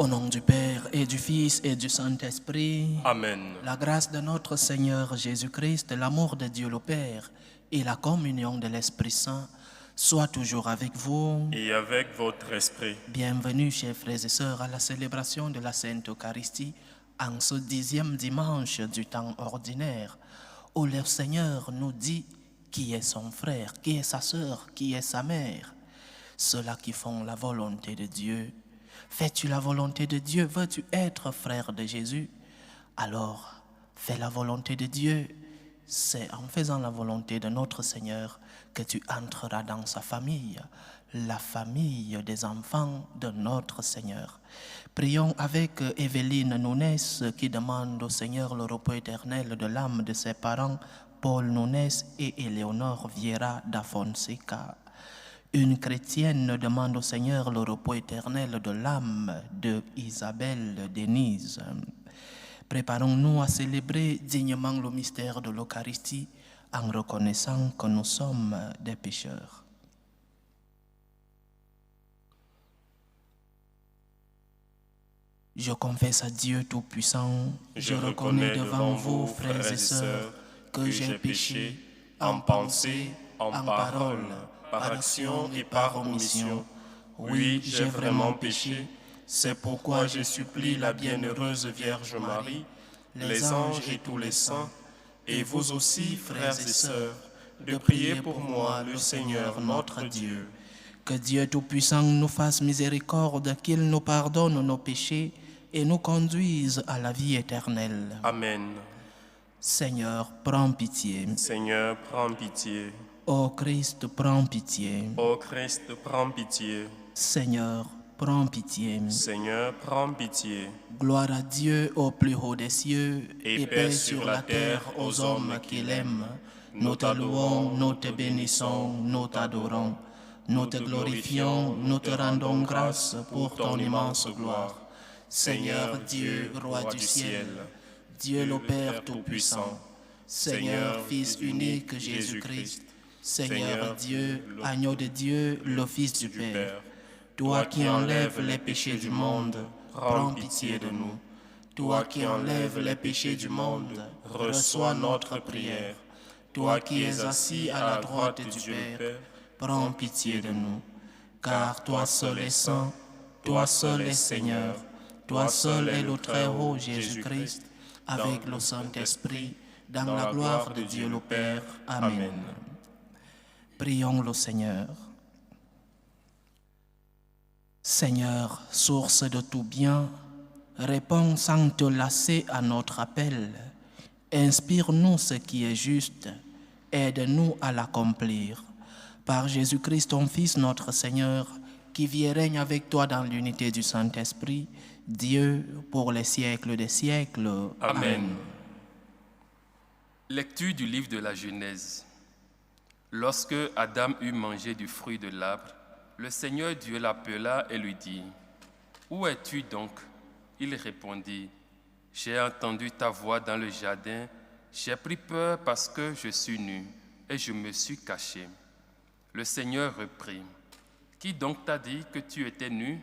Au nom du Père et du Fils et du Saint-Esprit. Amen. La grâce de notre Seigneur Jésus-Christ, l'amour de Dieu le Père et la communion de l'Esprit Saint soient toujours avec vous. Et avec votre esprit. Bienvenue, chers frères et sœurs, à la célébration de la Sainte Eucharistie en ce 10e dimanche du temps ordinaire, où le Seigneur nous dit qui est son frère, qui est sa sœur, qui est sa mère. Ceux-là qui font la volonté de Dieu. Fais-tu la volonté de Dieu? Veux-tu être frère de Jésus? Alors, fais la volonté de Dieu. C'est en faisant la volonté de notre Seigneur que tu entreras dans sa famille, la famille des enfants de notre Seigneur. Prions avec Evelyne Nunes qui demande au Seigneur le repos éternel de l'âme de ses parents, Paul Nunes et Éléonore Vieira da Fonseca. Une chrétienne demande au Seigneur le repos éternel de l'âme de Isabelle Denise. Préparons-nous à célébrer dignement le mystère de l'Eucharistie en reconnaissant que nous sommes des pécheurs. Je confesse à Dieu Tout-Puissant, je reconnais devant vous, frères et sœurs, que j'ai péché en pensée, en parole, par action et par omission. Oui, j'ai vraiment péché. C'est pourquoi je supplie la bienheureuse Vierge Marie, les anges et tous les saints, et vous aussi, frères et sœurs, de prier pour moi, le Seigneur notre Dieu. Que Dieu Tout-Puissant nous fasse miséricorde, qu'il nous pardonne nos péchés et nous conduise à la vie éternelle. Amen. Seigneur, prends pitié. Seigneur, prends pitié. Ô Christ, prends pitié. Ô Christ, prends pitié. Seigneur, prends pitié. Seigneur, prends pitié. Gloire à Dieu au plus haut des cieux Et paix sur la terre aux hommes qu'il aime. Nous te louons, nous te bénissons, nous t'adorons. Nous te glorifions, nous te rendons grâce pour ton immense gloire. Seigneur Dieu, roi du ciel, Dieu le Père Tout-Puissant, Seigneur Fils unique Jésus-Christ, Seigneur Dieu, agneau de Dieu, le Fils du Père, toi qui enlèves les péchés du monde, prends pitié de nous. Toi qui enlèves les péchés du monde, reçois notre prière. Toi qui es assis à la droite du Père, prends pitié de nous. Car toi seul es saint, toi seul es Seigneur, toi seul est le Très-Haut Jésus-Christ, avec le Saint-Esprit, dans la gloire de Dieu le Père. Amen. Prions le Seigneur. Seigneur, source de tout bien, réponds sans te lasser à notre appel. Inspire-nous ce qui est juste, aide-nous à l'accomplir. Par Jésus-Christ, ton Fils, notre Seigneur, qui vit et règne avec toi dans l'unité du Saint-Esprit, Dieu, pour les siècles des siècles. Amen. Lecture du livre de la Genèse. Lorsque Adam eut mangé du fruit de l'arbre, le Seigneur Dieu l'appela et lui dit, « Où es-tu donc » Il répondit, « J'ai entendu ta voix dans le jardin, j'ai pris peur parce que je suis nu, et je me suis caché. » Le Seigneur reprit, « Qui donc t'a dit que tu étais nu?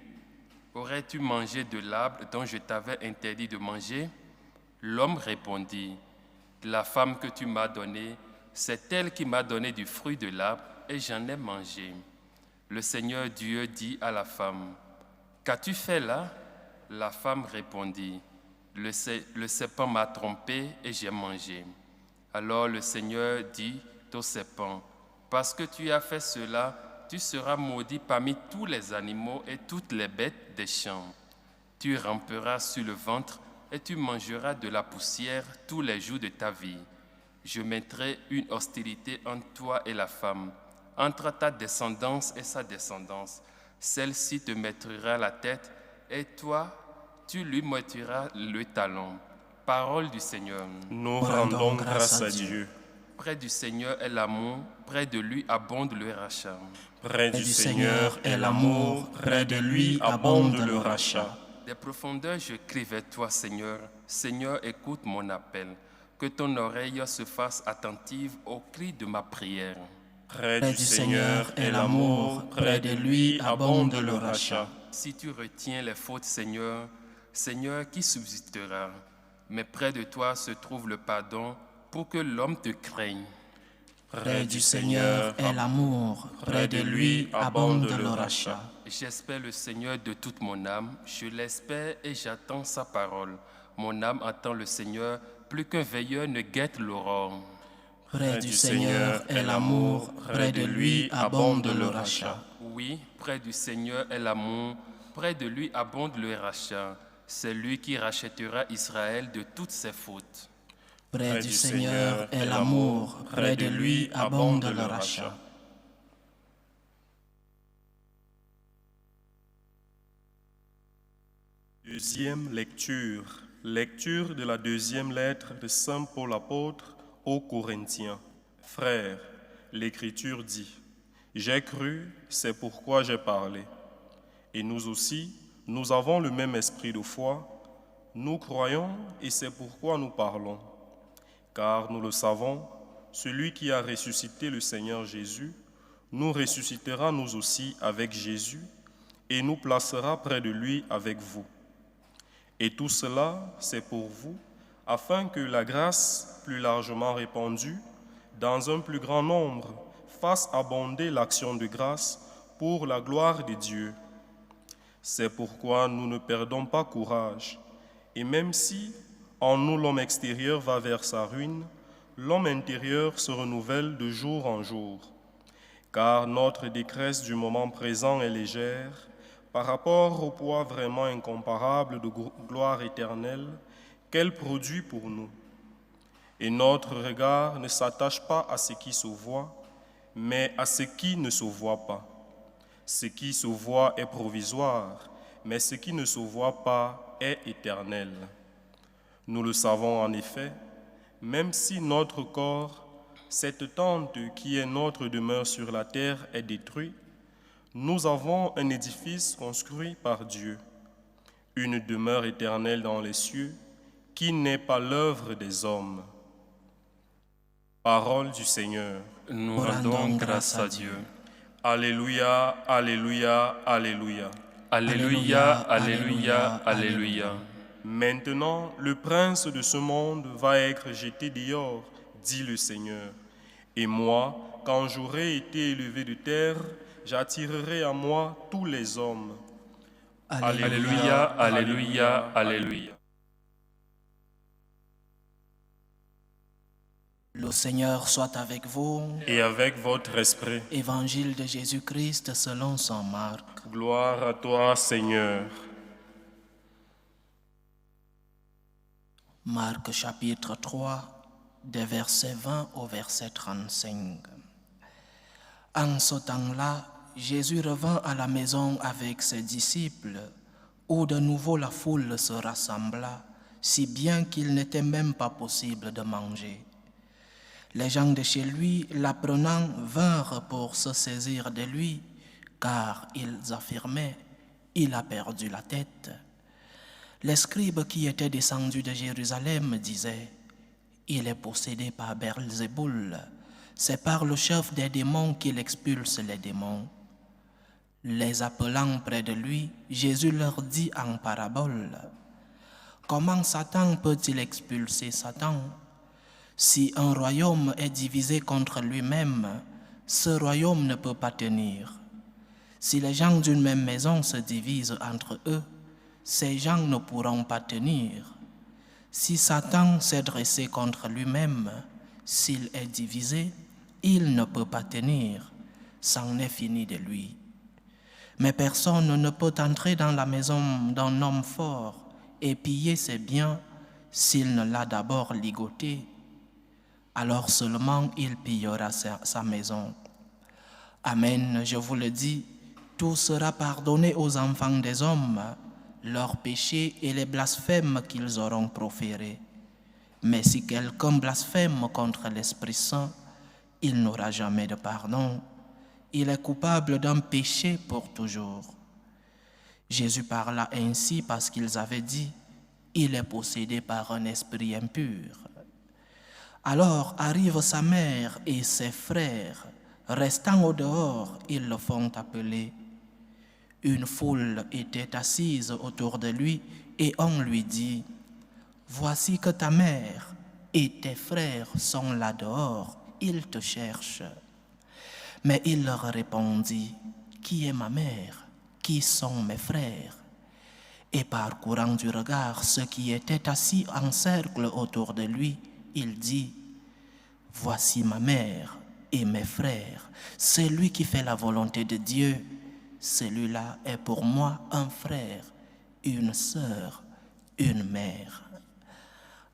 Aurais-tu mangé de l'arbre dont je t'avais interdit de manger ?» L'homme répondit, « La femme que tu m'as donnée, c'est elle qui m'a donné du fruit de l'arbre, et j'en ai mangé. » Le Seigneur Dieu dit à la femme, « Qu'as-tu fait là ?» La femme répondit, « Le serpent m'a trompé et j'ai mangé. » Alors le Seigneur dit au serpent, « Parce que tu as fait cela, tu seras maudit parmi tous les animaux et toutes les bêtes des champs. Tu ramperas sur le ventre et tu mangeras de la poussière tous les jours de ta vie. Je mettrai une hostilité entre toi et la femme, entre ta descendance et sa descendance. Celle-ci te mettira la tête et toi, tu lui mettras le talon. » Parole du Seigneur. Nous rendons grâce à Dieu. Près du Seigneur est l'amour, près de lui abonde le rachat. Près du Seigneur est l'amour, près de lui abonde le rachat. Des profondeurs, je crie vers toi, Seigneur. Seigneur, écoute mon appel. Que ton oreille se fasse attentive au cri de ma prière. Près du Seigneur est l'amour, près de lui abonde le rachat. Si tu retiens les fautes, Seigneur, Seigneur, qui subsistera? Mais près de toi se trouve le pardon pour que l'homme te craigne. Près du Seigneur est l'amour, près de lui abonde le rachat. J'espère le Seigneur de toute mon âme, je l'espère et j'attends sa parole. Mon âme attend le Seigneur, plus qu'un veilleur ne guette l'aurore. Près du Seigneur est l'amour, près de lui abonde le rachat. Oui, près du Seigneur est l'amour, près de lui abonde le rachat. C'est lui qui rachètera Israël de toutes ses fautes. Près du Seigneur est l'amour, près de lui abonde le rachat. Deuxième lecture. Lecture de la deuxième lettre de Saint Paul apôtre aux Corinthiens. Frères, l'Écriture dit, « J'ai cru, c'est pourquoi j'ai parlé. » Et nous aussi, nous avons le même esprit de foi. Nous croyons et c'est pourquoi nous parlons. Car nous le savons, celui qui a ressuscité le Seigneur Jésus, nous ressuscitera nous aussi avec Jésus et nous placera près de lui avec vous. Et tout cela, c'est pour vous, afin que la grâce plus largement répandue dans un plus grand nombre fasse abonder l'action de grâce pour la gloire de Dieu. C'est pourquoi nous ne perdons pas courage, et même si en nous l'homme extérieur va vers sa ruine, l'homme intérieur se renouvelle de jour en jour. Car notre détresse du moment présent est légère par rapport au poids vraiment incomparable de gloire éternelle qu'elle produit pour nous. Et notre regard ne s'attache pas à ce qui se voit, mais à ce qui ne se voit pas. Ce qui se voit est provisoire, mais ce qui ne se voit pas est éternel. Nous le savons en effet, même si notre corps, cette tente qui est notre demeure sur la terre, est détruit, nous avons un édifice construit par Dieu, une demeure éternelle dans les cieux, qui n'est pas l'œuvre des hommes. Parole du Seigneur. Nous rendons grâce à Dieu. Alléluia, alléluia, alléluia. Alléluia, alléluia, alléluia. Maintenant, le prince de ce monde va être jeté dehors, dit le Seigneur. Et moi, quand j'aurai été élevé de terre, j'attirerai à moi tous les hommes. Alléluia, alléluia, alléluia. Le Seigneur soit avec vous. Et avec votre esprit. Évangile de Jésus-Christ selon saint Marc. Gloire à toi, Seigneur. Marc chapitre 3, des versets 20 au verset 35. En ce temps-là, Jésus revint à la maison avec ses disciples, où de nouveau la foule se rassembla, si bien qu'il n'était même pas possible de manger. Les gens de chez lui, l'apprenant, vinrent pour se saisir de lui, car ils affirmaient, « Il a perdu la tête ». Les scribes qui étaient descendus de Jérusalem disaient, « Il est possédé par Belzéboul, c'est par le chef des démons qu'il expulse les démons. » Les appelant près de lui, Jésus leur dit en parabole, « Comment Satan peut-il expulser Satan ? Si un royaume est divisé contre lui-même, ce royaume ne peut pas tenir. Si les gens d'une même maison se divisent entre eux, ces gens ne pourront pas tenir. Si Satan s'est dressé contre lui-même, s'il est divisé, il ne peut pas tenir. C'en est fini de lui. Mais personne ne peut entrer dans la maison d'un homme fort et piller ses biens s'il ne l'a d'abord ligoté. Alors seulement il pillera sa maison. Amen, je vous le dis, tout sera pardonné aux enfants des hommes, leurs péchés et les blasphèmes qu'ils auront proférés. Mais si quelqu'un blasphème contre l'Esprit Saint, il n'aura jamais de pardon. Il est coupable d'un péché pour toujours. Jésus parla ainsi parce qu'ils avaient dit, « Il est possédé par un esprit impur ». Alors arrivent sa mère et ses frères. Restant au dehors, ils le font appeler. Une foule était assise autour de lui et on lui dit, « Voici que ta mère et tes frères sont là dehors, ils te cherchent. » Mais il leur répondit, « Qui est ma mère? Qui sont mes frères? » Et parcourant du regard ceux qui étaient assis en cercle autour de lui, il dit, « Voici ma mère et mes frères. Celui qui fait la volonté de Dieu, celui-là est pour moi un frère, une sœur, une mère. »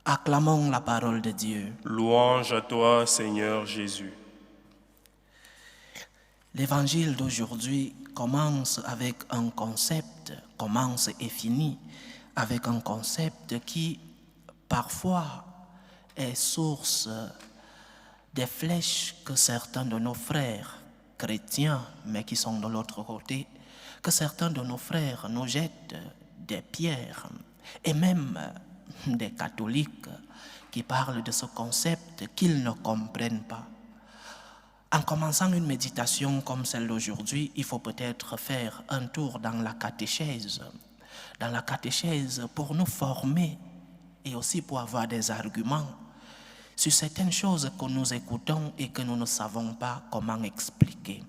Acclamons la parole de Dieu. Louange à toi, Seigneur Jésus. L'évangile d'aujourd'hui commence avec un concept, commence et finit avec un concept qui parfois est source des flèches que certains de nos frères chrétiens, mais qui sont de l'autre côté, que certains de nos frères nous jettent des pierres, et même des catholiques qui parlent de ce concept qu'ils ne comprennent pas. En commençant une méditation comme celle d'aujourd'hui, il faut peut-être faire un tour dans la catéchèse. Dans la catéchèse, pour nous former et aussi pour avoir des arguments sur certaines choses que nous écoutons et que nous ne savons pas comment expliquer.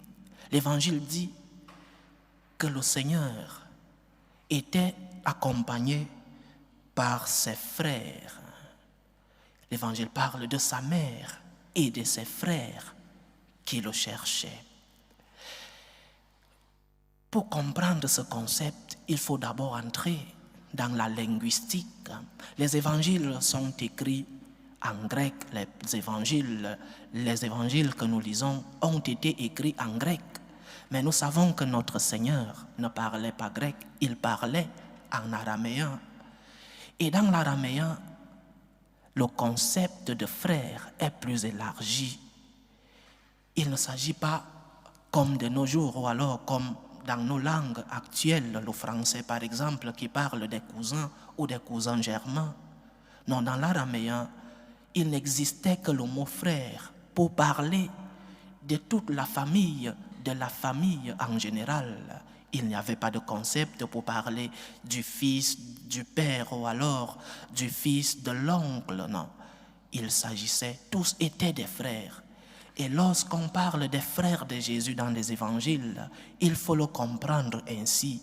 L'Évangile dit que le Seigneur était accompagné par ses frères. L'Évangile parle de sa mère et de ses frères qui le cherchaient. Pour comprendre ce concept, il faut d'abord entrer dans la linguistique. Les évangiles sont écrits en grec. Les évangiles que nous lisons ont été écrits en grec. Mais nous savons que notre Seigneur ne parlait pas grec, il parlait en araméen. Et dans l'araméen, le concept de frère est plus élargi. Il ne s'agit pas comme de nos jours ou alors comme dans nos langues actuelles, le français par exemple, qui parle des cousins ou des cousins germains. Non, dans l'araméen, il n'existait que le mot frère pour parler de toute la famille, de la famille en général. Il n'y avait pas de concept pour parler du fils, du père ou alors du fils de l'oncle, non. Il s'agissait, tous étaient des frères. Et lorsqu'on parle des frères de Jésus dans les évangiles, il faut le comprendre ainsi.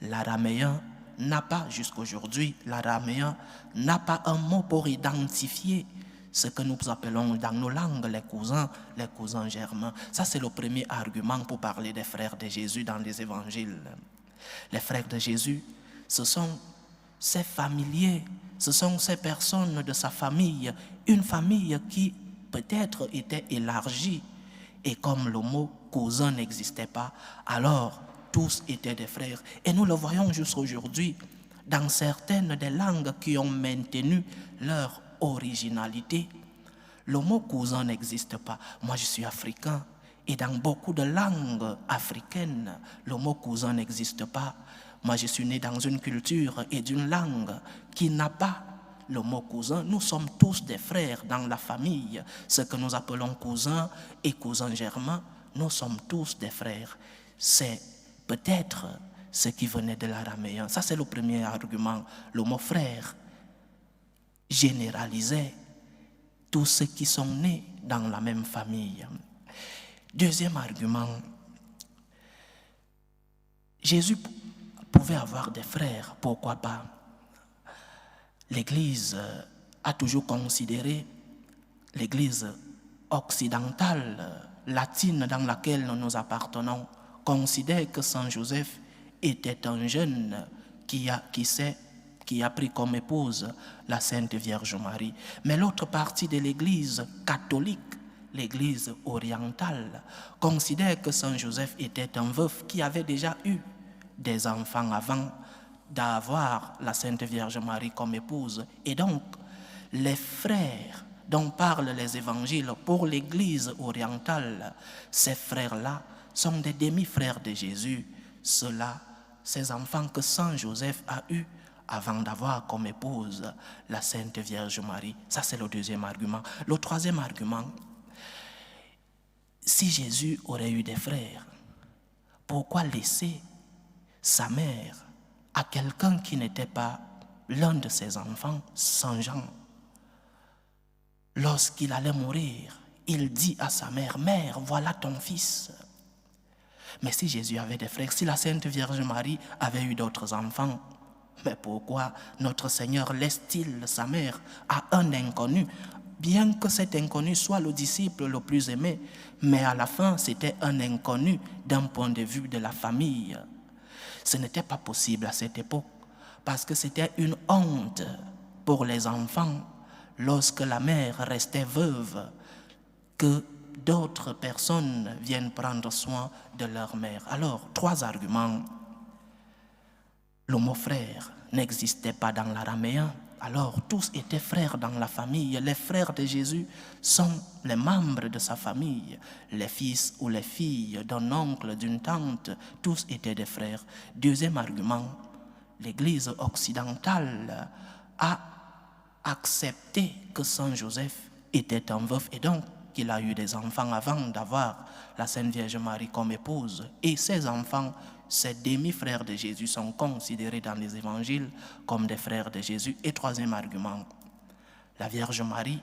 L'araméen n'a pas, jusqu'aujourd'hui, l'araméen n'a pas un mot pour identifier ce que nous appelons dans nos langues les cousins germains. Ça, c'est le premier argument pour parler des frères de Jésus dans les évangiles. Les frères de Jésus, ce sont ses familiers, ce sont ces personnes de sa famille, une famille qui peut-être était élargie. Et comme le mot cousin n'existait pas, alors tous étaient des frères. Et nous le voyons jusqu'aujourd'hui dans certaines des langues qui ont maintenu leur originalité. Le mot cousin n'existe pas. Moi, je suis africain. Et dans beaucoup de langues africaines, le mot cousin n'existe pas. Moi, je suis né dans une culture et d'une langue qui n'a pas le mot cousin. Nous sommes tous des frères dans la famille. Ce que nous appelons cousins et cousins germains, nous sommes tous des frères. C'est peut-être ce qui venait de l'araméen. Ça, c'est le premier argument. Le mot frère généralisait tous ceux qui sont nés dans la même famille. Deuxième argument, Jésus pouvait avoir des frères, pourquoi pas? L'Église a toujours considéré, l'Église occidentale, latine dans laquelle nous appartenons, considère que Saint Joseph était un jeune qui a pris comme épouse la Sainte Vierge Marie. Mais l'autre partie de l'Église catholique, l'Église orientale, considère que Saint Joseph était un veuf qui avait déjà eu des enfants avant d'avoir la Sainte Vierge Marie comme épouse. Et donc, les frères dont parlent les évangiles pour l'Église orientale, ces frères-là sont des demi-frères de Jésus. Ceux-là, ces enfants que Saint Joseph a eus avant d'avoir comme épouse la Sainte Vierge Marie. Ça, c'est le deuxième argument. Le troisième argument, si Jésus aurait eu des frères, pourquoi laisser sa mère à quelqu'un qui n'était pas l'un de ses enfants, Saint Jean. Lorsqu'il allait mourir, il dit à sa mère, « Mère, voilà ton fils. » Mais si Jésus avait des frères, si la Sainte Vierge Marie avait eu d'autres enfants, mais pourquoi notre Seigneur laisse-t-il sa mère à un inconnu, bien que cet inconnu soit le disciple le plus aimé, mais à la fin c'était un inconnu d'un point de vue de la famille. Ce n'était pas possible à cette époque, parce que c'était une honte pour les enfants lorsque la mère restait veuve, que d'autres personnes viennent prendre soin de leur mère. Alors, 3 arguments. Le mot frère n'existait pas dans l'araméen, alors tous étaient frères dans la famille. Les frères de Jésus sont les membres de sa famille. Les fils ou les filles d'un oncle, d'une tante, tous étaient des frères. Deuxième argument, l'Église occidentale a accepté que Saint Joseph était un veuf et donc qu'il a eu des enfants avant d'avoir la Sainte Vierge Marie comme épouse. Et ces enfants, ces demi-frères de Jésus, sont considérés dans les évangiles comme des frères de Jésus. Et troisième argument, la Vierge Marie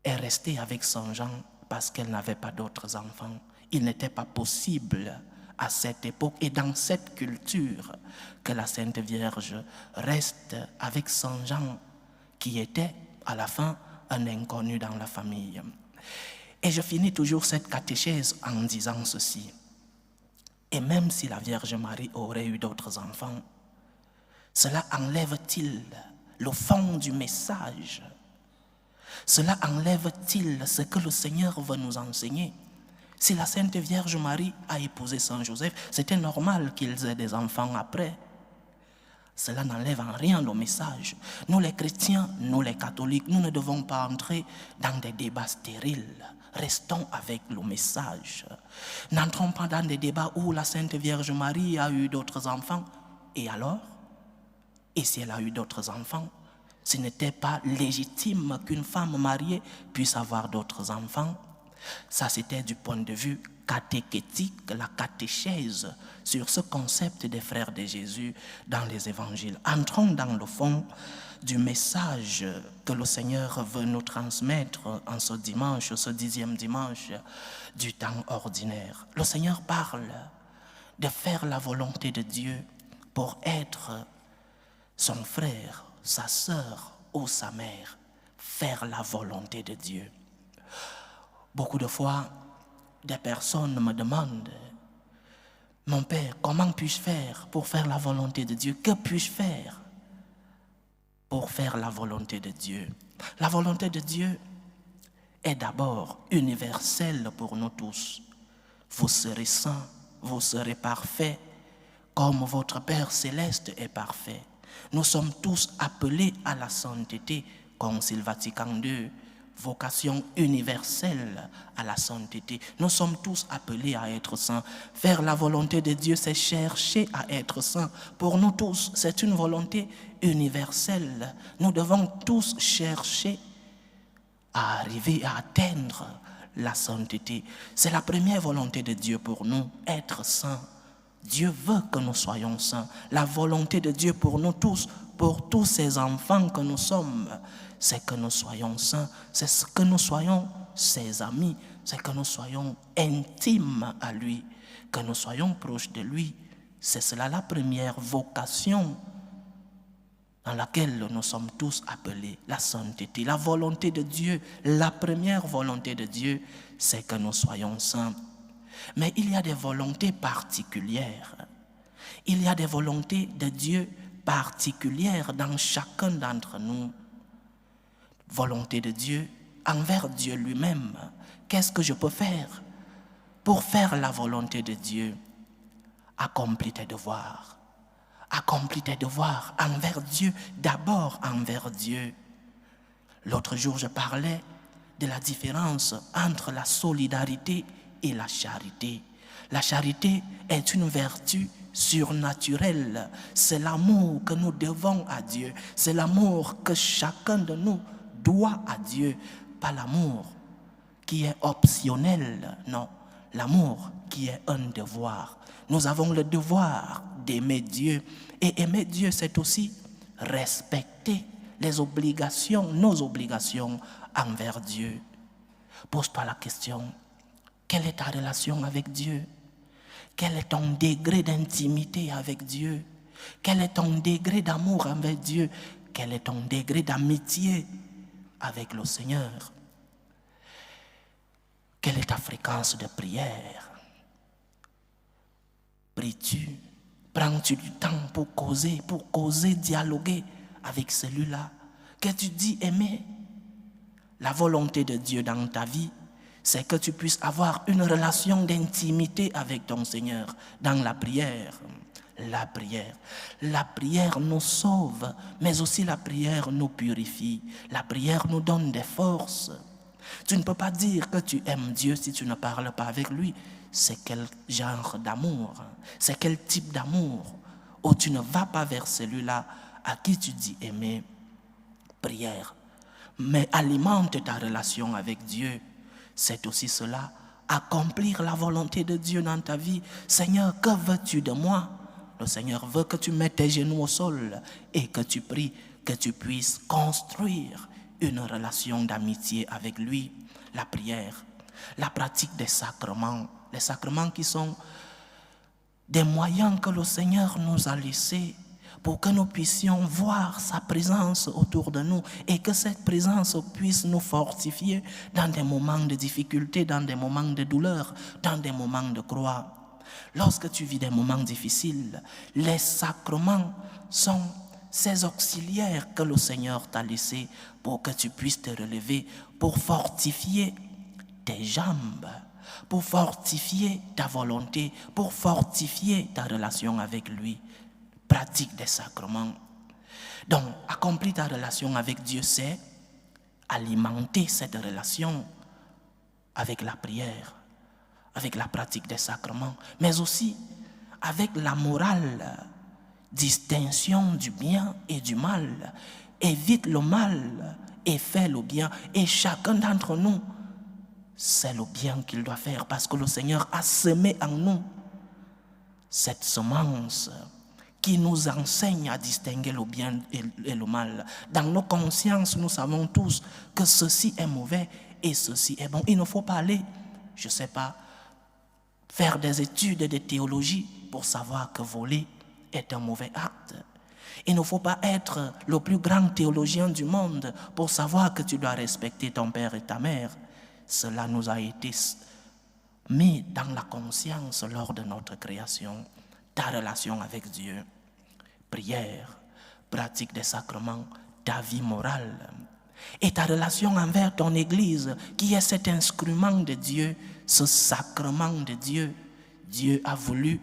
est restée avec Saint Jean parce qu'elle n'avait pas d'autres enfants. Il n'était pas possible à cette époque et dans cette culture que la Sainte Vierge reste avec Saint Jean, qui était à la fin un inconnu dans la famille. Et je finis toujours cette catéchèse en disant ceci. Et même si la Vierge Marie aurait eu d'autres enfants, cela enlève-t-il le fond du message? Cela enlève-t-il ce que le Seigneur veut nous enseigner? Si la Sainte Vierge Marie a épousé Saint Joseph, c'était normal qu'ils aient des enfants après. Cela n'enlève en rien le message. Nous les chrétiens, nous les catholiques, nous ne devons pas entrer dans des débats stériles. Restons avec le message. N'entrons pas dans des débats où la Sainte Vierge Marie a eu d'autres enfants. Et alors? Et si elle a eu d'autres enfants? Ce n'était pas légitime qu'une femme mariée puisse avoir d'autres enfants. Ça, c'était du point de vue catéchétique, la catéchèse sur ce concept des frères de Jésus dans les évangiles. Entrons dans le fond du message que le Seigneur veut nous transmettre en ce dimanche, ce 10e dimanche du temps ordinaire. Le Seigneur parle de faire la volonté de Dieu pour être son frère, sa sœur ou sa mère. Faire la volonté de Dieu. Beaucoup de fois, des personnes me demandent, mon Père, comment puis-je faire pour faire la volonté de Dieu? Que puis-je faire pour faire la volonté de Dieu? La volonté de Dieu est d'abord universelle pour nous tous. Vous serez saints, vous serez parfaits, comme votre Père céleste est parfait. Nous sommes tous appelés à la sainteté, Concile Vatican II, vocation universelle à la sainteté. Nous sommes tous appelés à être saints. Faire la volonté de Dieu, c'est chercher à être saints. Pour nous tous, c'est une volonté universelle. Nous devons tous chercher à arriver à atteindre la sainteté. C'est la première volonté de Dieu pour nous, être saints. Dieu veut que nous soyons saints. La volonté de Dieu pour nous tous, pour tous ces enfants que nous sommes, c'est que nous soyons saints, c'est que nous soyons ses amis, c'est que nous soyons intimes à lui, que nous soyons proches de lui. C'est cela la première vocation dans laquelle nous sommes tous appelés, la sainteté. La volonté de Dieu, la première volonté de Dieu, c'est que nous soyons saints. Mais il y a des volontés particulières. Il y a des volontés de Dieu particulières dans chacun d'entre nous. Volonté de Dieu envers Dieu lui-même. Qu'est-ce que je peux faire pour faire la volonté de Dieu? Accomplis tes devoirs. Accomplis tes devoirs envers Dieu, d'abord envers Dieu. L'autre jour, je parlais de la différence entre la solidarité et la charité. La charité est une vertu surnaturelle. C'est l'amour que nous devons à Dieu. C'est l'amour que chacun de nous doit à Dieu. Pas l'amour qui est optionnel, non. L'amour qui est un devoir. Nous avons le devoir d'aimer Dieu. Et aimer Dieu, c'est aussi respecter les obligations, nos obligations envers Dieu. Pose-toi la question, quelle est ta relation avec Dieu? Quel est ton degré d'intimité avec Dieu? Quel est ton degré d'amour avec Dieu? Quel est ton degré d'amitié avec le Seigneur? Quelle est ta fréquence de prière? Pries-tu? Prends-tu du temps pour causer, dialoguer avec celui-là que tu dis aimer? La volonté de Dieu dans ta vie, c'est que tu puisses avoir une relation d'intimité avec ton Seigneur dans la prière. La prière. La prière nous sauve, mais aussi la prière nous purifie. La prière nous donne des forces. Tu ne peux pas dire que tu aimes Dieu si tu ne parles pas avec lui. C'est quel genre d'amour? C'est quel type d'amour? Ou tu ne vas pas vers celui-là à qui tu dis aimer? Prière. Mais alimente ta relation avec Dieu. C'est aussi cela, accomplir la volonté de Dieu dans ta vie. Seigneur, que veux-tu de moi? Le Seigneur veut que tu mettes tes genoux au sol et que tu pries, que tu puisses construire une relation d'amitié avec lui. La prière, la pratique des sacrements, les sacrements qui sont des moyens que le Seigneur nous a laissés pour que nous puissions voir sa présence autour de nous et que cette présence puisse nous fortifier dans des moments de difficulté, dans des moments de douleur, dans des moments de croix. Lorsque tu vis des moments difficiles, les sacrements sont ces auxiliaires que le Seigneur t'a laissés pour que tu puisses te relever, pour fortifier tes jambes, pour fortifier ta volonté, pour fortifier ta relation avec lui. Pratique des sacrements. Donc, accomplir ta relation avec Dieu, c'est alimenter cette relation avec la prière, avec la pratique des sacrements, mais aussi avec la morale, distinction du bien et du mal. Évite le mal et fais le bien. Et chacun d'entre nous, c'est le bien qu'il doit faire parce que le Seigneur a semé en nous cette semence qui nous enseigne à distinguer le bien et le mal. Dans nos consciences, nous savons tous que ceci est mauvais et ceci est bon. Il ne faut pas aller, je ne sais pas, faire des études de théologie pour savoir que voler est un mauvais acte. Il ne faut pas être le plus grand théologien du monde pour savoir que tu dois respecter ton père et ta mère. Cela nous a été mis dans la conscience lors de notre création. Ta relation avec Dieu, prière, pratique des sacrements, ta vie morale et ta relation envers ton Église qui est cet instrument de Dieu, ce sacrement de Dieu. Dieu a voulu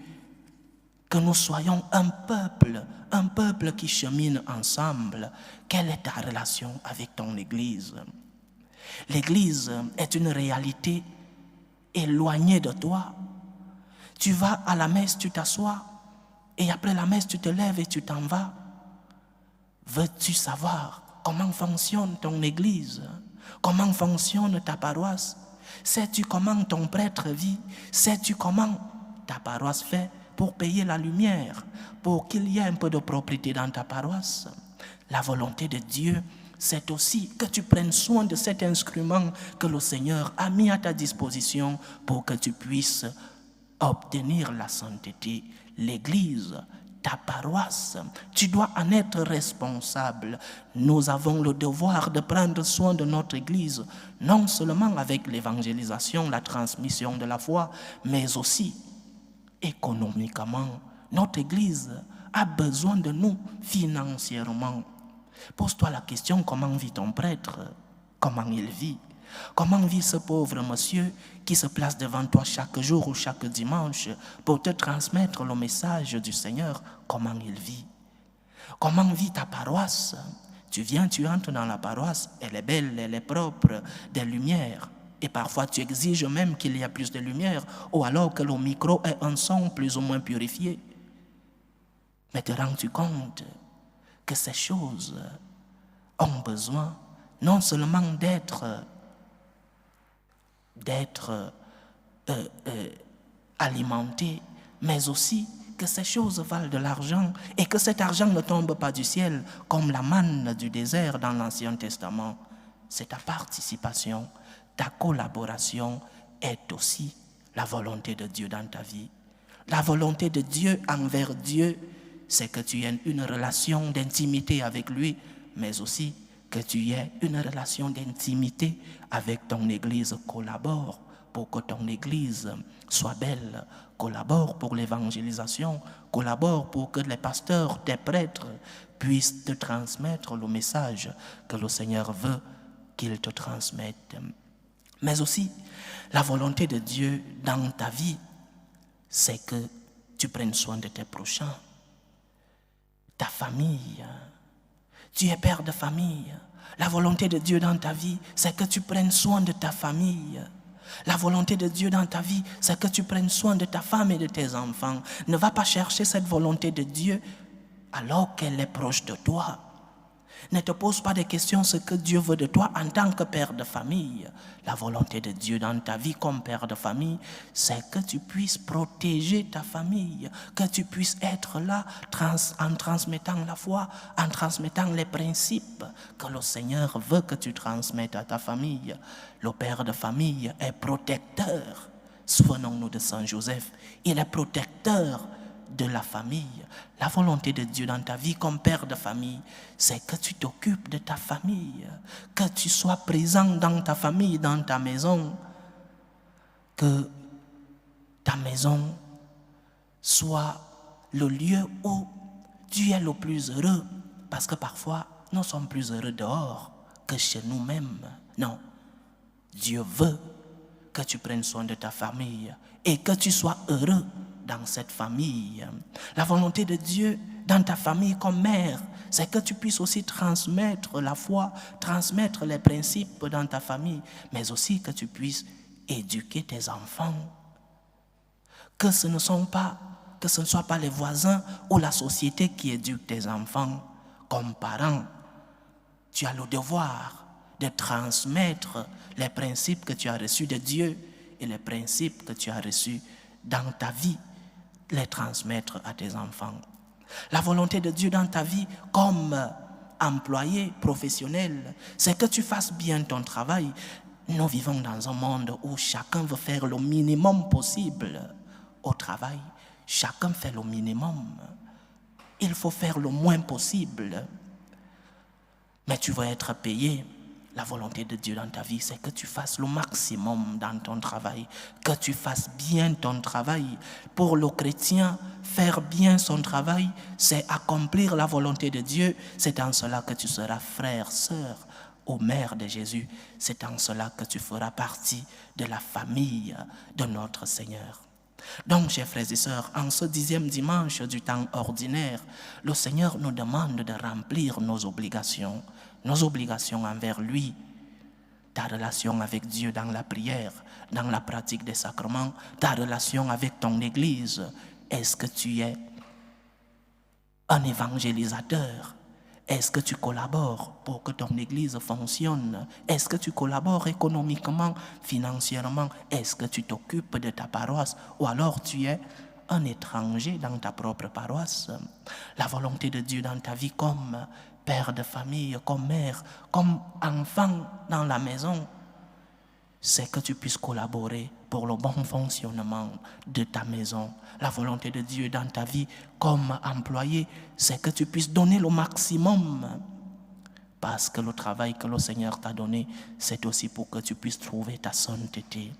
que nous soyons un peuple qui chemine ensemble. Quelle est ta relation avec ton Église? L'Église est une réalité éloignée de toi. Tu vas à la messe, tu t'assois, et après la messe, tu te lèves et tu t'en vas. Veux-tu savoir comment fonctionne ton église? Comment fonctionne ta paroisse? Sais-tu comment ton prêtre vit? Sais-tu comment ta paroisse fait pour payer la lumière, pour qu'il y ait un peu de propriété dans ta paroisse? La volonté de Dieu, c'est aussi que tu prennes soin de cet instrument que le Seigneur a mis à ta disposition pour que tu puisses obtenir la sainteté. L'église, ta paroisse, tu dois en être responsable. Nous avons le devoir de prendre soin de notre église, non seulement avec l'évangélisation, la transmission de la foi, mais aussi économiquement. Notre église a besoin de nous financièrement. Pose-toi la question, comment vit ton prêtre? Comment il vit? Comment vit ce pauvre monsieur qui se place devant toi chaque jour ou chaque dimanche pour te transmettre le message du Seigneur? Comment il vit? Comment vit ta paroisse? Tu viens, tu entres dans la paroisse, elle est belle, elle est propre, des lumières. Et parfois tu exiges même qu'il y ait plus de lumière, ou alors que le micro ait un son plus ou moins purifié. Mais te rends-tu compte que ces choses ont besoin non seulement d'être alimenter, mais aussi que ces choses valent de l'argent et que cet argent ne tombe pas du ciel comme la manne du désert dans l'Ancien Testament. C'est ta participation, ta collaboration est aussi la volonté de Dieu dans ta vie. La volonté de Dieu envers Dieu, c'est que tu aies une relation d'intimité avec lui, mais aussi que tu aies une relation d'intimité avec ton Église. Collabore pour que ton Église soit belle, collabore pour l'évangélisation, collabore pour que les pasteurs, les prêtres puissent te transmettre le message que le Seigneur veut qu'ils te transmettent. Mais aussi, la volonté de Dieu dans ta vie, c'est que tu prennes soin de tes prochains, ta famille. Tu es père de famille. La volonté de Dieu dans ta vie, c'est que tu prennes soin de ta famille. La volonté de Dieu dans ta vie, c'est que tu prennes soin de ta femme et de tes enfants. Ne va pas chercher cette volonté de Dieu alors qu'elle est proche de toi. Ne te pose pas des questions ce que Dieu veut de toi en tant que père de famille. La volonté de Dieu dans ta vie comme père de famille, c'est que tu puisses protéger ta famille, que tu puisses être là en transmettant la foi, en transmettant les principes que le Seigneur veut que tu transmettes à ta famille. Le père de famille est protecteur. Souvenons-nous de Saint Joseph. Il est protecteur de la famille. La volonté de Dieu dans ta vie comme père de famille, c'est que tu t'occupes de ta famille, que tu sois présent dans ta famille, dans ta maison, que ta maison soit le lieu où tu es le plus heureux, parce que parfois nous sommes plus heureux dehors que chez nous-mêmes. Non, Dieu veut que tu prennes soin de ta famille et que tu sois heureux dans cette famille. La volonté de Dieu dans ta famille comme mère, c'est que tu puisses aussi transmettre la foi, transmettre les principes dans ta famille, mais aussi que tu puisses éduquer tes enfants. Que ce ne soit pas les voisins ou la société qui éduque tes enfants. Comme parent, tu as le devoir de transmettre les principes que tu as reçus de Dieu et les principes que tu as reçus dans ta vie, les transmettre à tes enfants. La volonté de Dieu dans ta vie comme employé professionnel, c'est que tu fasses bien ton travail. Nous vivons dans un monde où chacun veut faire le minimum possible au travail. Chacun fait le minimum. Il faut faire le moins possible. Mais tu vas être payé. La volonté de Dieu dans ta vie, c'est que tu fasses le maximum dans ton travail, que tu fasses bien ton travail. Pour le chrétien, faire bien son travail, c'est accomplir la volonté de Dieu. C'est en cela que tu seras frère, sœur, aux mères de Jésus. C'est en cela que tu feras partie de la famille de notre Seigneur. Donc, chers frères et sœurs, en ce 10e dimanche du temps ordinaire, le Seigneur nous demande de remplir nos obligations envers lui, ta relation avec Dieu dans la prière, dans la pratique des sacrements, ta relation avec ton Église. Est-ce que tu es un évangélisateur? Est-ce que tu collabores pour que ton Église fonctionne? Est-ce que tu collabores économiquement, financièrement? Est-ce que tu t'occupes de ta paroisse? Ou alors tu es un étranger dans ta propre paroisse? La volonté de Dieu dans ta vie comme père de famille, comme mère, comme enfant dans la maison, c'est que tu puisses collaborer pour le bon fonctionnement de ta maison. La volonté de Dieu dans ta vie comme employé, c'est que tu puisses donner le maximum. Parce que le travail que le Seigneur t'a donné, c'est aussi pour que tu puisses trouver ta sainteté.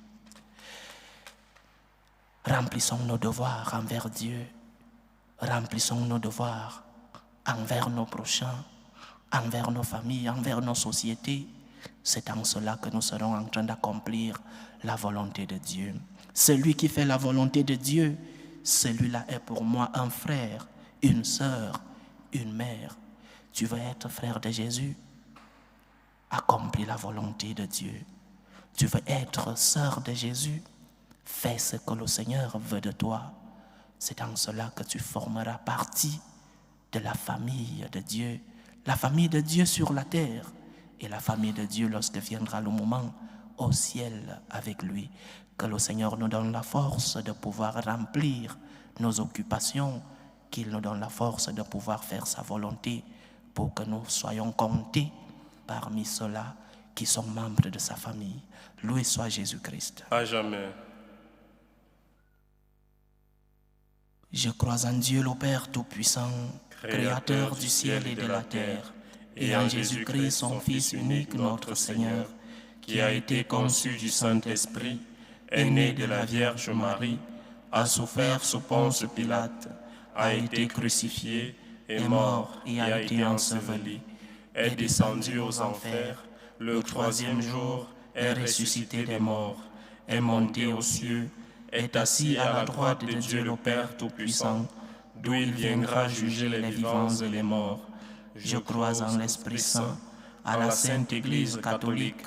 Remplissons nos devoirs envers Dieu. Remplissons nos devoirs envers nos prochains, envers nos familles, envers nos sociétés. C'est en cela que nous serons en train d'accomplir la volonté de Dieu. Celui qui fait la volonté de Dieu, celui-là est pour moi un frère, une sœur, une mère. Tu veux être frère de Jésus? Accomplis la volonté de Dieu. Tu veux être sœur de Jésus? Fais ce que le Seigneur veut de toi. C'est en cela que tu formeras partie de la famille de Dieu. La famille de Dieu sur la terre et la famille de Dieu lorsque viendra le moment au ciel avec lui. Que le Seigneur nous donne la force de pouvoir remplir nos occupations, qu'il nous donne la force de pouvoir faire sa volonté pour que nous soyons comptés parmi ceux-là qui sont membres de sa famille. Loué soit Jésus-Christ. À jamais. Je crois en Dieu le Père Tout-Puissant, Créateur du ciel et de la terre, et en Jésus-Christ, son Fils unique, notre Seigneur, qui a été conçu du Saint-Esprit, est né de la Vierge Marie, a souffert sous Ponce Pilate, a été crucifié, est mort et a été enseveli, est descendu aux enfers, le troisième jour est ressuscité des morts, est monté aux cieux, est assis à la droite de Dieu le Père Tout-Puissant, d'où il viendra juger les vivants et les morts. Je crois en l'Esprit Saint, à la Sainte Église catholique,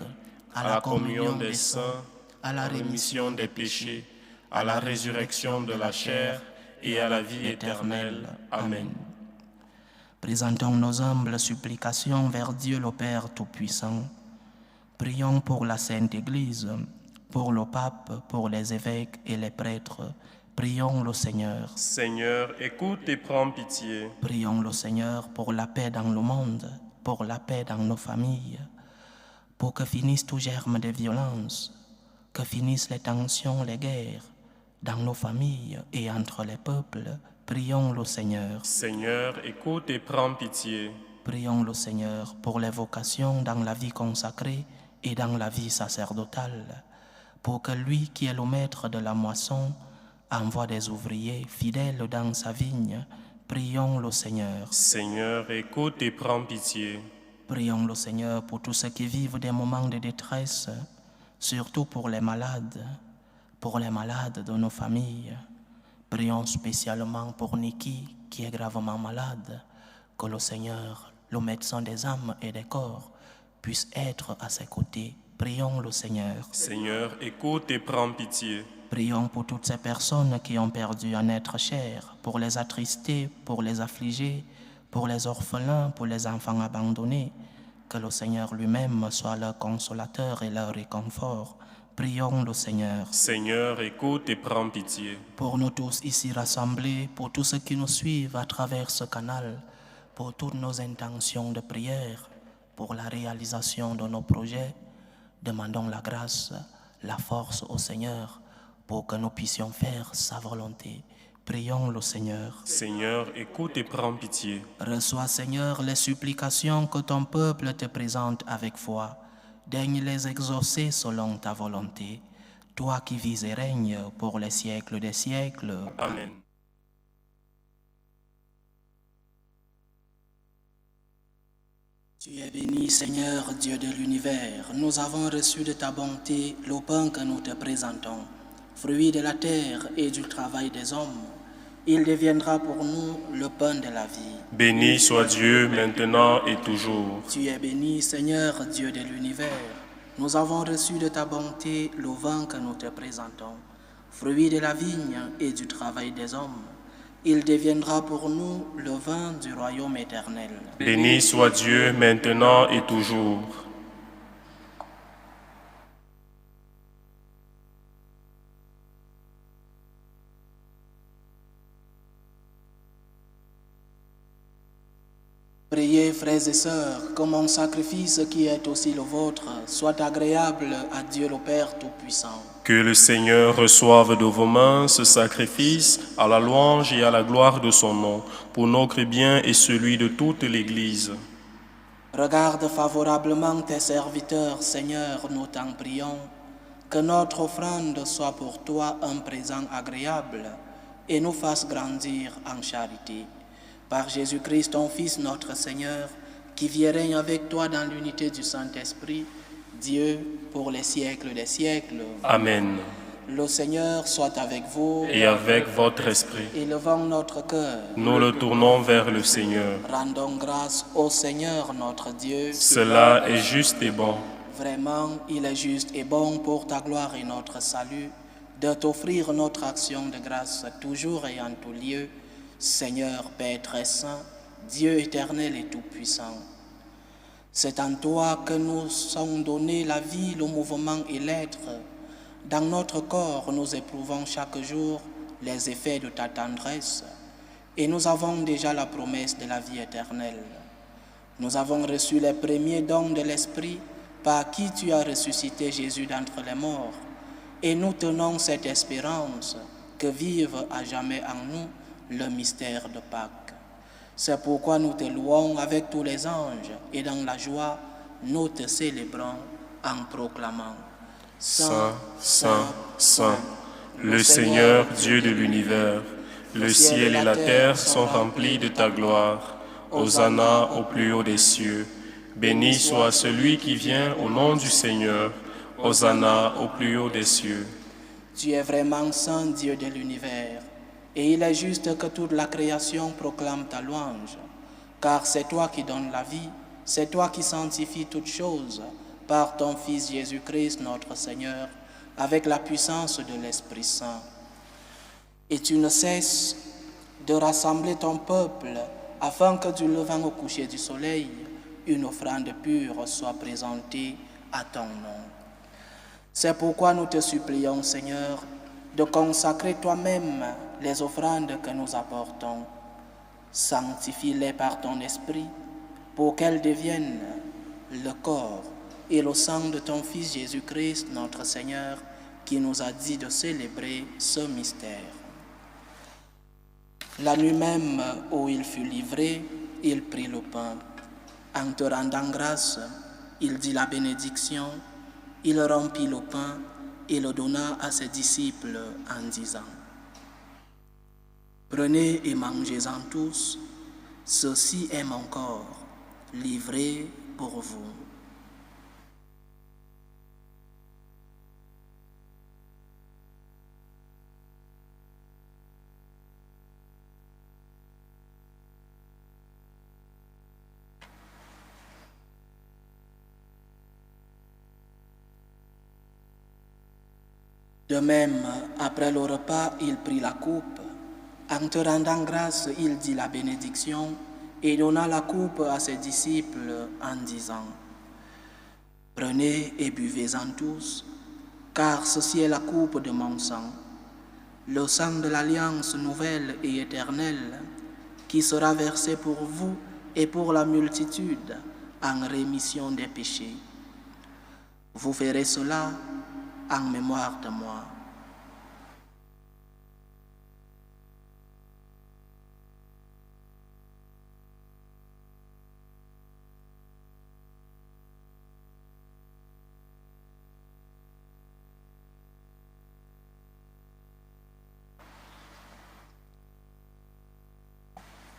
à la communion des saints, à la rémission des péchés, à la résurrection de la chair et à la vie éternelle. Amen. Présentons nos humbles supplications vers Dieu le Père Tout-Puissant. Prions pour la Sainte Église, pour le pape, pour les évêques et les prêtres. Prions le Seigneur. Seigneur, écoute et prends pitié. Prions le Seigneur pour la paix dans le monde, pour la paix dans nos familles, pour que finisse tout germe de violence, que finissent les tensions, les guerres, dans nos familles et entre les peuples. Prions le Seigneur. Seigneur, écoute et prends pitié. Prions le Seigneur pour les vocations dans la vie consacrée et dans la vie sacerdotale, pour que lui qui est le maître de la moisson envoie des ouvriers fidèles dans sa vigne. Prions le Seigneur. Seigneur, écoute et prends pitié. Prions le Seigneur pour tous ceux qui vivent des moments de détresse, surtout pour les malades de nos familles. Prions spécialement pour Niki qui est gravement malade, que le Seigneur, le médecin des âmes et des corps, puisse être à ses côtés. Prions le Seigneur. Seigneur, écoute et prends pitié. Prions pour toutes ces personnes qui ont perdu un être cher, pour les attristés, pour les affligés, pour les orphelins, pour les enfants abandonnés. Que le Seigneur lui-même soit leur consolateur et leur réconfort. Prions le Seigneur. Seigneur, écoute et prends pitié. Pour nous tous ici rassemblés, pour tous ceux qui nous suivent à travers ce canal, pour toutes nos intentions de prière, pour la réalisation de nos projets, demandons la grâce, la force au Seigneur pour que nous puissions faire sa volonté. Prions le Seigneur. Seigneur, écoute et prends pitié. Reçois, Seigneur, les supplications que ton peuple te présente avec foi. Daigne les exaucer selon ta volonté. Toi qui vis et règnes pour les siècles des siècles. Amen. Tu es béni, Seigneur, Dieu de l'univers. Nous avons reçu de ta bonté le pain que nous te présentons, fruit de la terre et du travail des hommes. Il deviendra pour nous le pain de la vie. Béni soit Dieu maintenant et toujours. Tu es béni, Seigneur, Dieu de l'univers. Nous avons reçu de ta bonté le vin que nous te présentons, fruit de la vigne et du travail des hommes. Il deviendra pour nous le vin du royaume éternel. Béni soit Dieu maintenant et toujours. Priez, frères et sœurs, que mon sacrifice qui est aussi le vôtre soit agréable à Dieu le Père Tout-Puissant. Que le Seigneur reçoive de vos mains ce sacrifice à la louange et à la gloire de son nom, pour notre bien et celui de toute l'Église. Regarde favorablement tes serviteurs, Seigneur, nous t'en prions, que notre offrande soit pour toi un présent agréable et nous fasse grandir en charité. Par Jésus-Christ, ton Fils, notre Seigneur, qui vit et règne avec toi dans l'unité du Saint-Esprit, Dieu, pour les siècles des siècles. Amen. Le Seigneur soit avec vous. Et avec votre esprit. Élevons notre cœur. Nous le tournons vers le Seigneur. Rendons grâce au Seigneur, notre Dieu. Cela est juste et bon. Vraiment, il est juste et bon pour ta gloire et notre salut, de t'offrir notre action de grâce toujours et en tout lieu, Seigneur, Père très saint, Dieu éternel et tout-puissant. C'est en toi que nous sommes donnés la vie, le mouvement et l'être. dans notre corps, nous éprouvons chaque jour les effets de ta tendresse et nous avons déjà la promesse de la vie éternelle. Nous avons reçu les premiers dons de l'Esprit par qui tu as ressuscité Jésus d'entre les morts et nous tenons cette espérance que vive à jamais en nous le mystère de Pâques. C'est pourquoi nous te louons avec tous les anges et dans la joie, nous te célébrons en proclamant Saint, Saint, Saint, le Seigneur Dieu de l'univers, le ciel et la terre sont remplis de ta gloire. Hosanna au plus haut des cieux. Béni soit celui qui vient au nom du Seigneur. Hosanna au plus haut des cieux. Tu es vraiment Saint Dieu de l'univers, et il est juste que toute la création proclame ta louange, car c'est toi qui donnes la vie, c'est toi qui sanctifies toutes choses par ton Fils Jésus-Christ notre Seigneur, avec la puissance de l'Esprit Saint. Et tu ne cesses de rassembler ton peuple afin que du levant au coucher du soleil, une offrande pure soit présentée à ton nom. C'est pourquoi nous te supplions, Seigneur, de consacrer toi-même les offrandes que nous apportons. Sanctifie-les par ton esprit pour qu'elles deviennent le corps et le sang de ton Fils Jésus-Christ, notre Seigneur, qui nous a dit de célébrer ce mystère. La nuit même où il fut livré, il prit le pain. En te rendant grâce, il dit la bénédiction, il rompit le pain et le donna à ses disciples en disant : « Prenez et mangez-en tous, ceci est mon corps, livré pour vous. » De même, après le repas, il prit la coupe. En te rendant grâce, il dit la bénédiction et donna la coupe à ses disciples en disant : « Prenez et buvez-en tous, car ceci est la coupe de mon sang, le sang de l'alliance nouvelle et éternelle, qui sera versé pour vous et pour la multitude en rémission des péchés. Vous ferez cela en mémoire de moi. »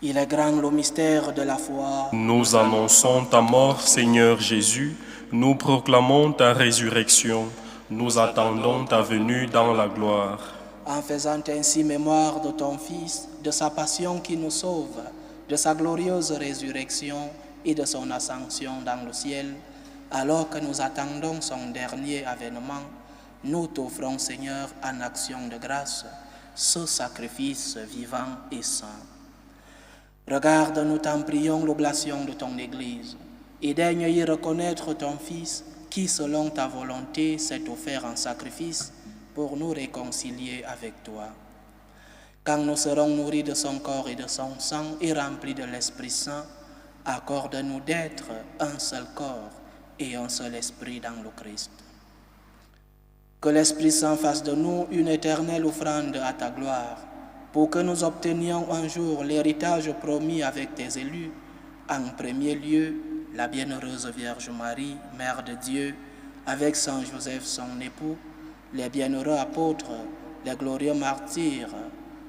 Il est grand le mystère de la foi. Nous annonçons ta mort, Seigneur Jésus. Nous proclamons ta résurrection. Nous attendons ta venue dans la gloire. En faisant ainsi mémoire de ton Fils, de sa passion qui nous sauve, de sa glorieuse résurrection et de son ascension dans le ciel, alors que nous attendons son dernier avènement, nous t'offrons, Seigneur, en action de grâce, ce sacrifice vivant et saint. Regarde, nous t'en prions, l'oblation de ton Église, et daigne y reconnaître ton Fils, qui, selon ta volonté, s'est offert en sacrifice pour nous réconcilier avec toi. Quand nous serons nourris de son corps et de son sang et remplis de l'Esprit Saint, accorde-nous d'être un seul corps et un seul esprit dans le Christ. Que l'Esprit Saint fasse de nous une éternelle offrande à ta gloire, pour que nous obtenions un jour l'héritage promis avec tes élus, en premier lieu la bienheureuse Vierge Marie, Mère de Dieu, avec Saint Joseph son époux, les bienheureux apôtres, les glorieux martyrs,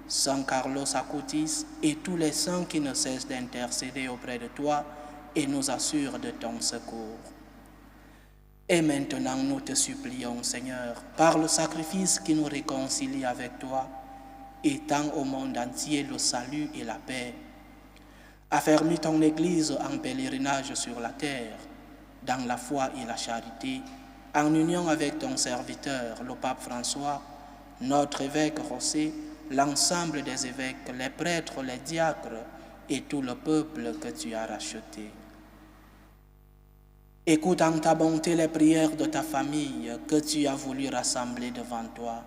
Saint Carlos Acutis et tous les saints qui ne cessent d'intercéder auprès de toi et nous assurent de ton secours. Et maintenant nous te supplions, Seigneur, par le sacrifice qui nous réconcilie avec toi, étends au monde entier le salut et la paix. Affermis ton Église en pèlerinage sur la terre, dans la foi et la charité, en union avec ton serviteur, le pape François, notre évêque José, l'ensemble des évêques, les prêtres, les diacres et tout le peuple que tu as racheté. Écoute en ta bonté les prières de ta famille que tu as voulu rassembler devant toi.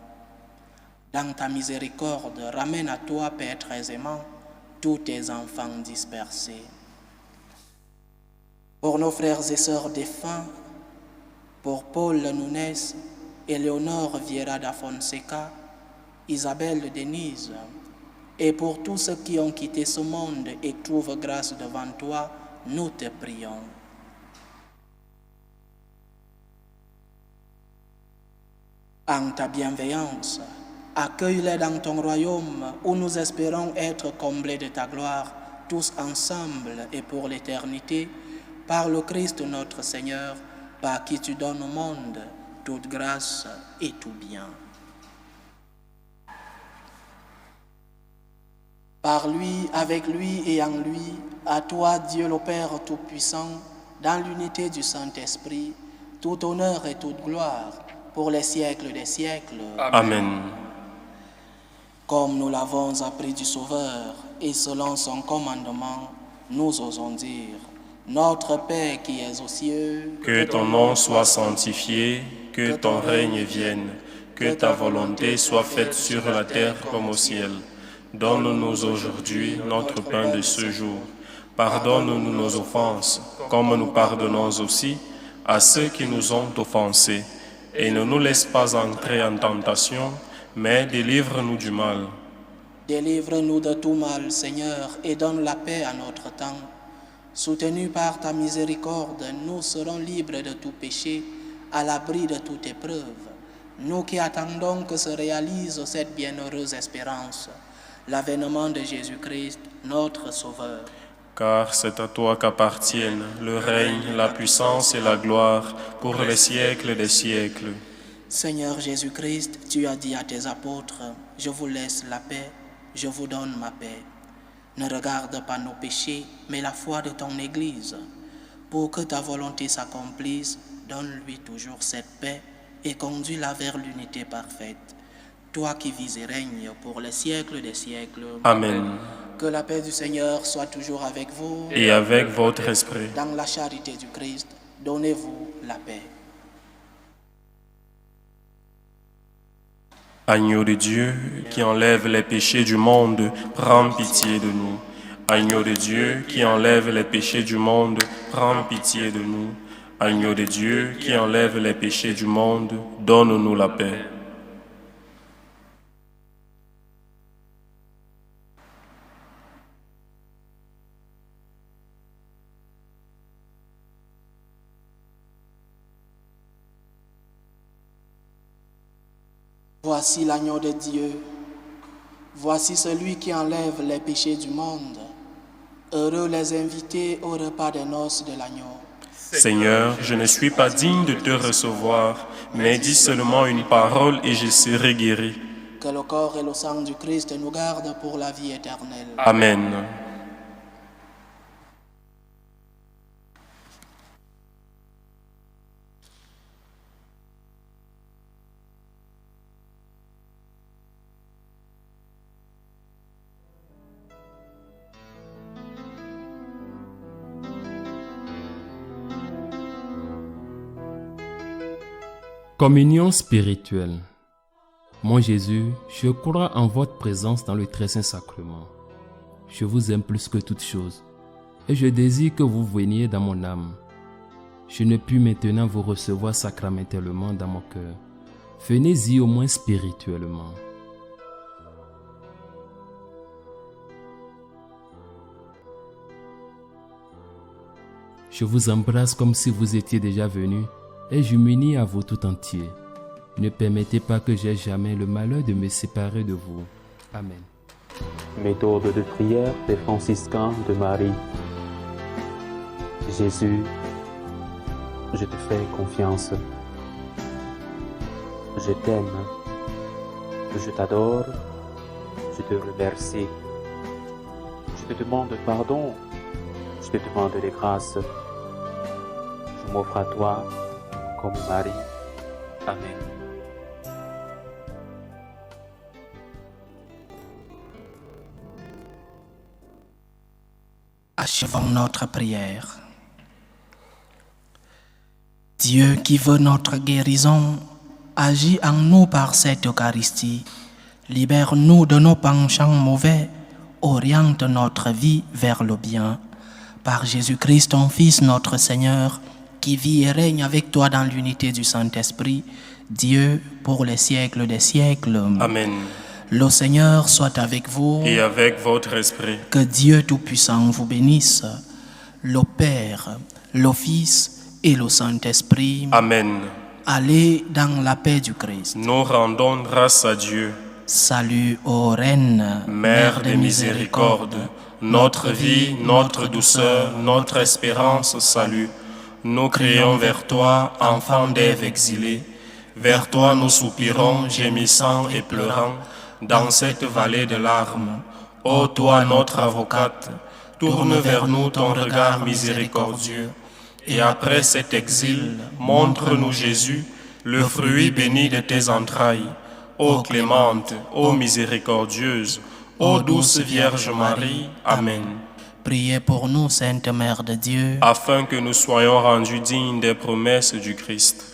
Dans ta miséricorde, ramène à toi, Père très aimant, tous tes enfants dispersés. Pour nos frères et sœurs défunts, pour Paul Nunes, Éléonore Vieira da Fonseca, Isabelle Denise, et pour tous ceux qui ont quitté ce monde et trouvent grâce devant toi, nous te prions. En ta bienveillance, accueille-les dans ton royaume où nous espérons être comblés de ta gloire, tous ensemble et pour l'éternité, par le Christ notre Seigneur, par qui tu donnes au monde toute grâce et tout bien. Par lui, avec lui et en lui, à toi, Dieu le Père Tout-Puissant, dans l'unité du Saint-Esprit, tout honneur et toute gloire, pour les siècles des siècles. Amen. Comme nous l'avons appris du Sauveur, et selon son commandement, nous osons dire, Notre Père qui es aux cieux, Que ton nom soit sanctifié, que ton règne vienne, que ta volonté soit faite sur la terre comme au ciel. Donne-nous aujourd'hui notre pain de ce jour. Pardonne-nous nos offenses, comme nous pardonnons aussi à ceux qui nous ont offensés. Et ne nous laisse pas entrer en tentation, mais délivre-nous du mal. Délivre-nous de tout mal, Seigneur, et donne la paix à notre temps. Soutenus par ta miséricorde, nous serons libres de tout péché, à l'abri de toute épreuve. Nous qui attendons que se réalise cette bienheureuse espérance, l'avènement de Jésus-Christ, notre Sauveur. Car c'est à toi qu'appartiennent le règne, la puissance et la gloire pour les siècles des siècles. Seigneur Jésus-Christ, tu as dit à tes apôtres, « Je vous laisse la paix, je vous donne ma paix. » Ne regarde pas nos péchés, mais la foi de ton Église. Pour que ta volonté s'accomplisse, donne-lui toujours cette paix et conduis-la vers l'unité parfaite. Toi qui vis et règnes pour les siècles des siècles. Amen. Que la paix du Seigneur soit toujours avec vous. Et avec votre esprit. Dans la charité du Christ, donnez-vous la paix. Agneau de Dieu qui enlève les péchés du monde, prends pitié de nous. Agneau de Dieu qui enlève les péchés du monde, prends pitié de nous. Agneau de Dieu qui enlève les péchés du monde, donne-nous la paix. Voici l'agneau de Dieu. Voici celui qui enlève les péchés du monde. Heureux les invités au repas des noces de l'agneau. Seigneur, je ne suis pas digne de te recevoir, mais dis seulement une parole et je serai guéri. Que le corps et le sang du Christ nous gardent pour la vie éternelle. Amen. Communion spirituelle. Mon Jésus, je crois en votre présence dans le très saint sacrement. Je vous aime plus que toute chose et je désire que vous veniez dans mon âme. Je ne puis maintenant vous recevoir sacramentellement dans mon cœur. Venez-y au moins spirituellement. Je vous embrasse comme si vous étiez déjà venu et je m'unis à vous tout entier. Ne permettez pas que j'aie jamais le malheur de me séparer de vous. Amen. Méthode de prière des franciscains de Marie. Jésus, je te fais confiance. Je t'aime. Je t'adore. Je te remercie. Je te demande pardon. Je te demande les grâces. Je m'offre à toi comme Marie. Amen. Achevons notre prière. Dieu qui veut notre guérison, agis en nous par cette Eucharistie. Libère-nous de nos penchants mauvais, oriente notre vie vers le bien. Par Jésus-Christ, ton Fils, notre Seigneur, qui vit et règne avec toi dans l'unité du Saint-Esprit, Dieu pour les siècles des siècles. Amen. Le Seigneur soit avec vous. Et avec votre esprit. Que Dieu Tout-Puissant vous bénisse, le Père, le Fils et le Saint-Esprit. Amen. Allez dans la paix du Christ. Nous rendons grâce à Dieu. Salut ô Reine, Mère de miséricorde, notre vie, notre douceur, notre espérance, salut. Nous crions vers toi, enfant d'Ève exilée. Vers toi nous soupirons, gémissant et pleurant, dans cette vallée de larmes. Ô toi, notre avocate, tourne vers nous ton regard miséricordieux. Et après cet exil, montre-nous Jésus, le fruit béni de tes entrailles. Ô clémente, ô miséricordieuse, ô douce Vierge Marie. Amen. Priez pour nous, Sainte Mère de Dieu, Afin que nous soyons rendus dignes des promesses du Christ.